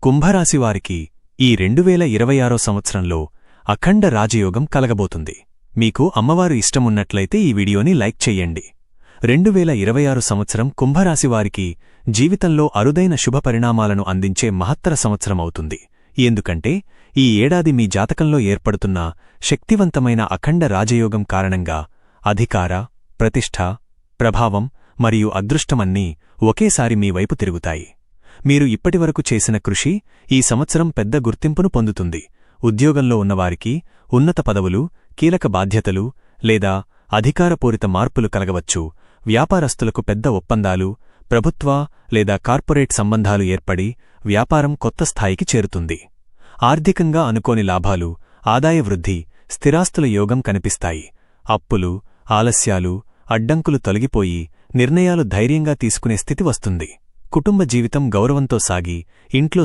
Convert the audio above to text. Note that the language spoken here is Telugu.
కుంభరాశివారికి ఈ 2026 సంవత్సరంలో అఖండ రాజయోగం కలగబోతుంది. మీకు అమ్మవారు ఇష్టమున్నట్లయితే ఈ వీడియోని లైక్ చెయ్యండి. 2026 సంవత్సరం కుంభరాశివారికి జీవితంలో అరుదైన శుభపరిణామాలను అందించే మహత్తర సంవత్సరమవుతుంది. ఎందుకంటే ఈ ఏడాది మీ జాతకంలో ఏర్పడుతున్న శక్తివంతమైన అఖండ రాజయోగం కారణంగా అధికార, ప్రతిష్ఠ, ప్రభావం మరియు అదృష్టమన్నీ ఒకేసారి మీ వైపు తిరుగుతాయి. మీరు ఇప్పటివరకు చేసిన కృషి ఈ సంవత్సరం పెద్ద గుర్తింపును పొందుతుంది. ఉద్యోగంలో ఉన్నవారికి ఉన్నత పదవులు, కీలక బాధ్యతలు లేదా అధికారపూరిత మార్పులు కలగవచ్చు. వ్యాపారస్తులకు పెద్ద ఒప్పందాలు, ప్రభుత్వ లేదా కార్పొరేట్ సంబంధాలు ఏర్పడి వ్యాపారం కొత్త స్థాయికి చేరుతుంది. ఆర్థికంగా అనుకోని లాభాలు, ఆదాయ వృద్ధి, స్థిరాస్తుల యోగం కనిపిస్తాయి. అప్పులు, ఆలస్యాలు, అడ్డంకులు తొలగిపోయి నిర్ణయాలు ధైర్యంగా తీసుకునే స్థితి వస్తుంది. కుటుంబ జీవితం గౌరవంతో సాగి ఇంట్లో